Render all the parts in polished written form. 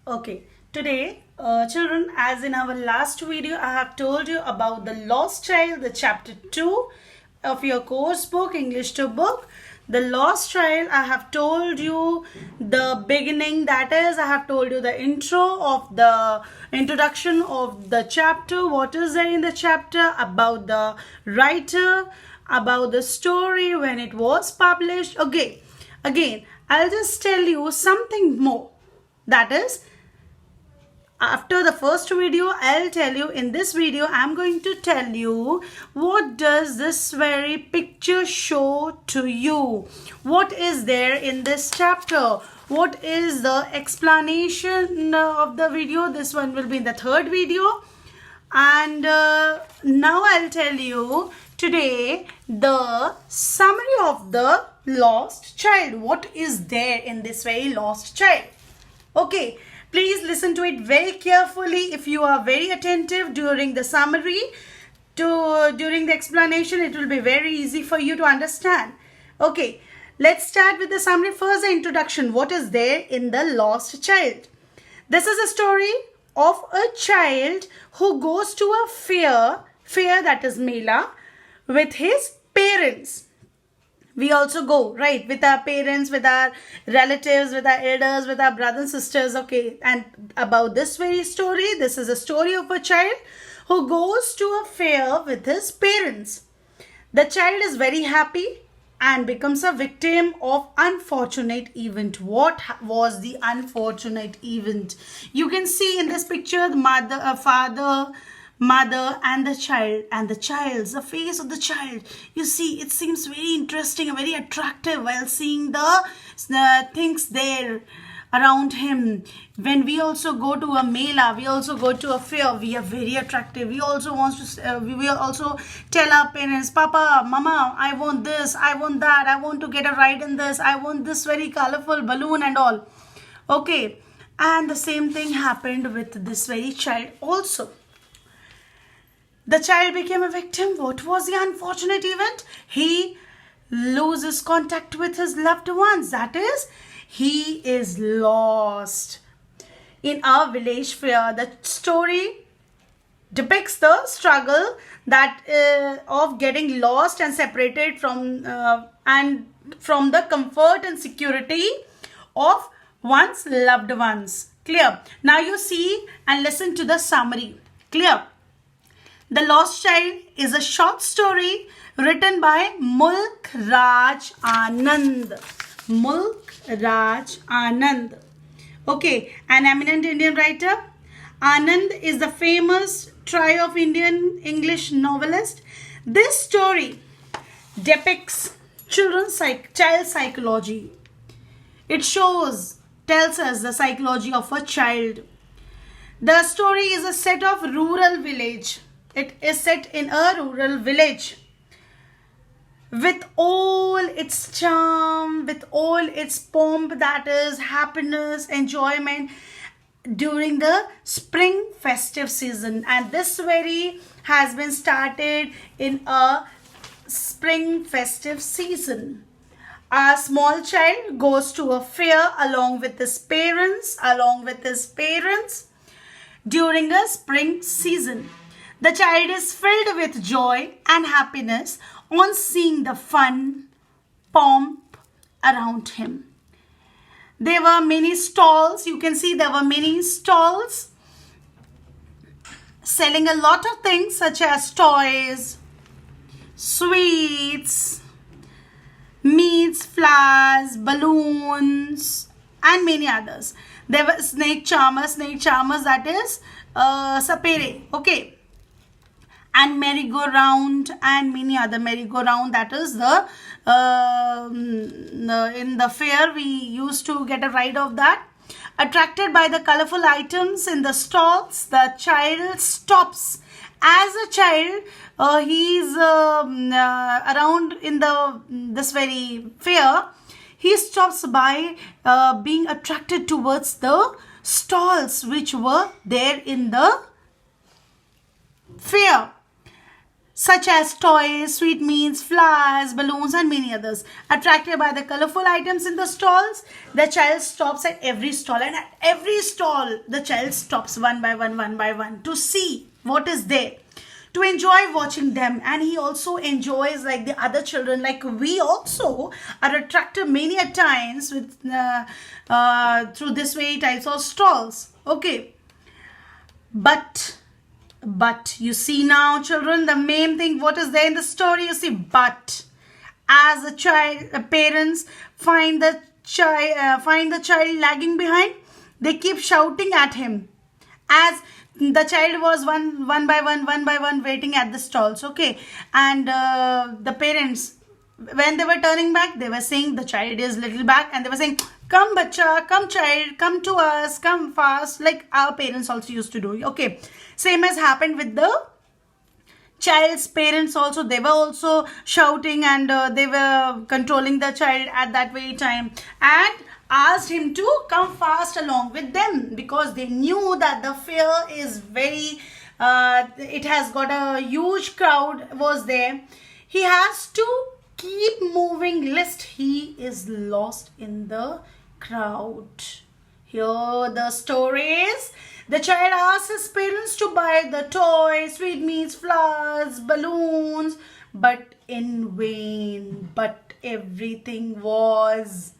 Okay, today, children, as in our last video, I have told you about the lost child, the chapter 2 of your course book, English 2 book. The lost child, I have told you the beginning, that is, I have told you the intro of the introduction of the chapter, what is there in the chapter, about the writer, about the story when it was published. Okay, again, I'll just tell you something more. That is, after the first video, I'll tell you in this video, I'm going to tell you what does this very picture show to you. What is there in this chapter? What is the explanation of the video? This one will be in the third video. And now I'll tell you today the summary of the lost child. What is there in this very lost child? Okay, please listen to it very carefully. If you are very attentive during the summary, during the explanation, it will be very easy for you to understand. Okay, let's start with the summary. First, the introduction. What is there in the lost child? This is a story of a child who goes to a fair that is Mela, with his parents. We also go, right, with our parents, with our relatives, with our elders, with our brothers and sisters. Okay, and about this very story, this is a story of a child who goes to a fair with his parents. The child is very happy and becomes a victim of unfortunate event. What was the unfortunate event? You can see in this picture the father, mother and the the face of the child. You see, it seems very interesting and very attractive while seeing the things there around him. When we also go to a mela, we also go to a fair, we are very attractive. We also want to we will also tell our parents, Papa, Mama, I want this, I want that, I want to get a ride in this, I want this very colorful balloon and all. Okay, and the same thing happened with this very child also. The child became a victim. What was the unfortunate event? He loses contact with his loved ones. That is, he is lost. In our village fair, the story depicts the struggle that of getting lost and separated from the comfort and security of one's loved ones. Clear? Now you see and listen to the summary. Clear? The Lost Child is a short story written by Mulk Raj Anand. Mulk Raj Anand. Okay, an eminent Indian writer. Anand is the famous trio of Indian English novelist. This story depicts child psychology. It tells us the psychology of a child. The story is a set of rural village. It is set in a rural village with all its charm, with all its pomp, that is happiness, enjoyment during the spring festive season. And this very has been started in a spring festive season. A small child goes to a fair along with his parents, during a spring season. The child is filled with joy and happiness on seeing the fun, pomp around him. There were many stalls. You can see there were many stalls selling a lot of things such as toys, sweets, meats, flowers, balloons, and many others. There were snake charmers, that is sapere. Okay. And merry-go-round and many other merry-go-round, that is in the fair we used to get a ride of that. Attracted by the colorful items in the stalls, the child stops. As a child, he is around in this very fair. He stops by being attracted towards the stalls which were there in the fair. such as toys, sweetmeats, flowers, balloons, and many others. Attracted by the colorful items in the stalls, the child stops at every stall, and at every stall, the child stops one by one to see what is there, to enjoy watching them. And he also enjoys, like the other children, like we also are attracted many a times with through this way types of stalls. Okay, but you see now, children, the main thing, what is there in the story? You see, but as a child, the parents find the child lagging behind, they keep shouting at him, as the child was one by one waiting at the stalls. Okay, and the parents, when they were turning back, they were saying the child is little back, and they were saying, come bacha, come child, come to us, come fast, like our parents also used to do. Okay, same as happened with the child's parents also. They were also shouting, and they were controlling the child at that very time, and asked him to come fast along with them, because they knew that the fair is very it has got a huge crowd was there. He has to keep moving lest he is lost in the crowd. Here the story is, the child asks his parents to buy the toys, sweetmeats, flowers, balloons, but in vain. But everything was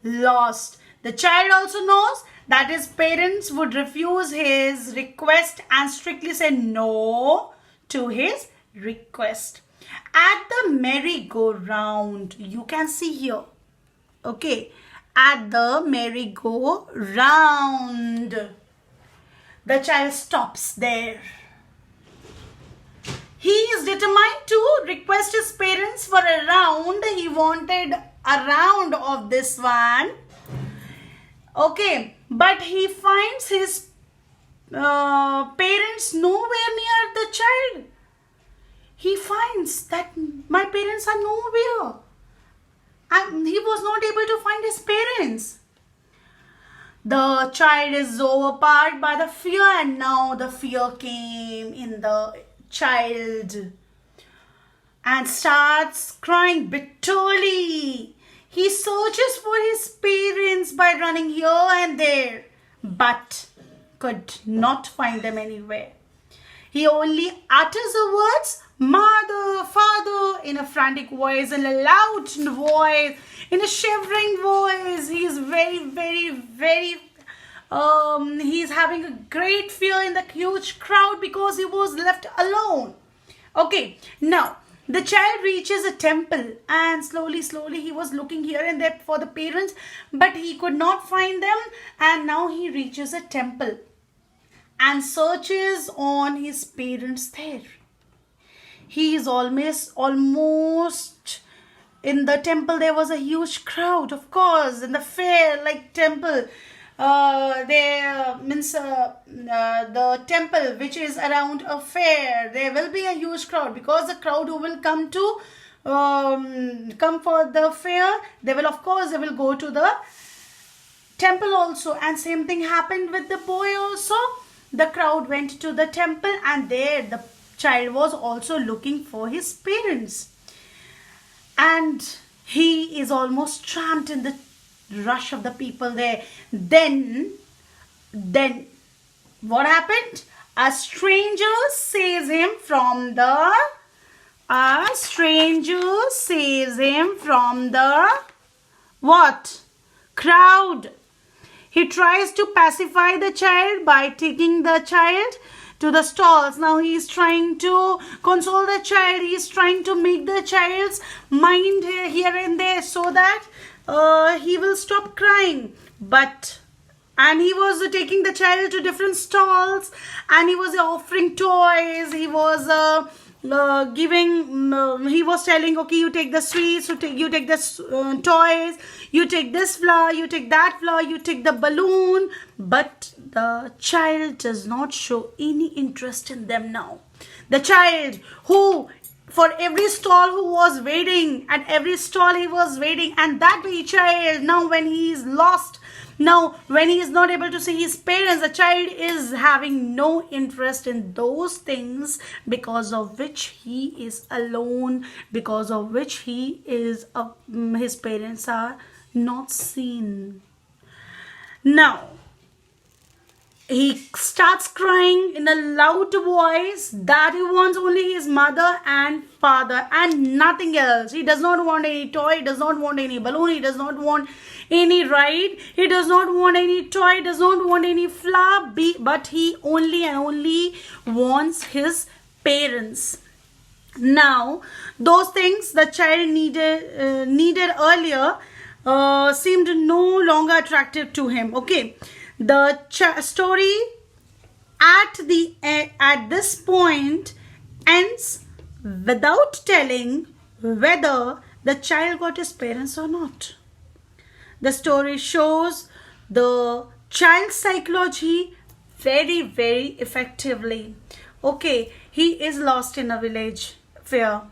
lost. The child also knows that his parents would refuse his request and strictly say no to his request. At the merry-go-round, you can see here, okay, at the merry-go-round, the child stops there. He is determined to request his parents for a round. He wanted a round of this one. Okay, but he finds his parents nowhere near the child. He finds that my parents are nowhere, and he was not able to find his parents. The child is overpowered by the fear, and now the fear came in the child and starts crying bitterly. He searches for his parents by running here and there, but could not find them anywhere. He only utters the words, mother, father, in a frantic voice, in a loud voice, in a shivering voice. He is he's having a great fear in the huge crowd because he was left alone. Okay, now the child reaches a temple, and slowly he was looking here and there for the parents, but he could not find them. And now he reaches a temple and searches on his parents there. He is almost in the temple. There was a huge crowd, of course, in the fair like temple. There means the temple which is around a fair, there will be a huge crowd, because the crowd who will come for the fair, they will go to the temple also. And same thing happened with the boy also. The crowd went to the temple, and there the child was also looking for his parents, and he is almost trapped in the rush of the people there. Then what happened? A stranger saves him from the what? Crowd. He tries to pacify the child by taking the child to the stalls. Now he is trying to console the child. He is trying to make the child's mind here and there so that he will stop crying. And he was taking the child to different stalls, and he was offering toys. He was he was telling, okay, you take the sweets, you take this toys, you take this flower, you take that flower, you take the balloon. But the child does not show any interest in them now. The child who, for every stall who was waiting, at every stall he was waiting, and that very child, now when he is lost, Now, when he is not able to see his parents, the child is having no interest in those things, because of which he is alone, because of which he is his parents are not seen. Now, he starts crying in a loud voice that he wants only his mother and father and nothing else. He does not want any toy, he does not want any balloon, he does not want any ride, he does not want any toy, he does not want any flower, but he only and only wants his parents. Now, those things the child needed earlier seemed no longer attractive to him. Okay, the story at this point ends without telling whether the child got his parents or not. The story shows the child's psychology very, very effectively. Okay, he is lost in a village. Fear.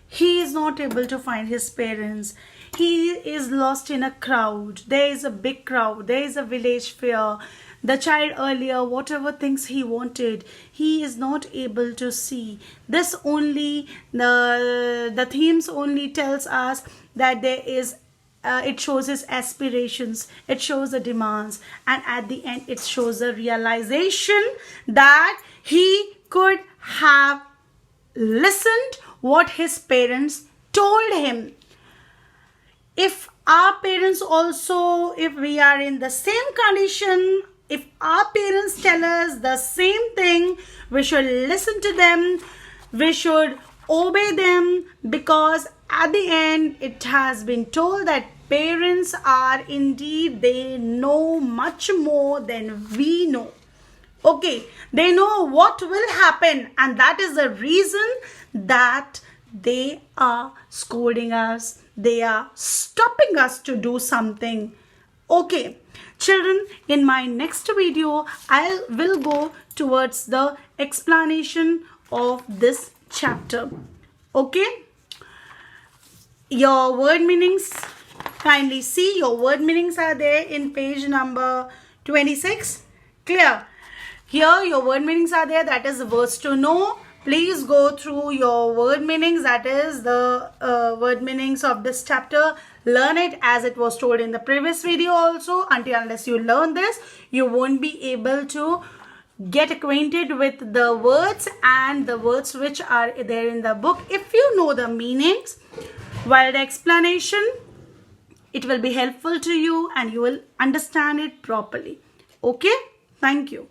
He is not able to find his parents. He is lost in a crowd. There is a big crowd. There is a village fair. The child earlier, whatever things he wanted, he is not able to see. This only, the themes only tells us that there is, it shows his aspirations, it shows the demands, and at the end it shows the realization that he could have listened what his parents told him. If our parents also, if we are in the same condition, if our parents tell us the same thing, we should listen to them, we should obey them, because at the end it has been told that parents are indeed, they know much more than we know. Okay, they know what will happen, and that is the reason that they are scolding us, they are stopping us to do something. Okay, children, in my next video I will go towards the explanation of this chapter. Okay, your word meanings, kindly see your word meanings are there in page number 26. Clear? Here your word meanings are there, that is the words to know. Please go through your word meanings, that is the word meanings of this chapter. Learn it as it was told in the previous video also. Unless you learn this, you won't be able to get acquainted with the words and the words which are there in the book. If you know the meanings while the explanation, it will be helpful to you and you will understand it properly. Okay, thank you.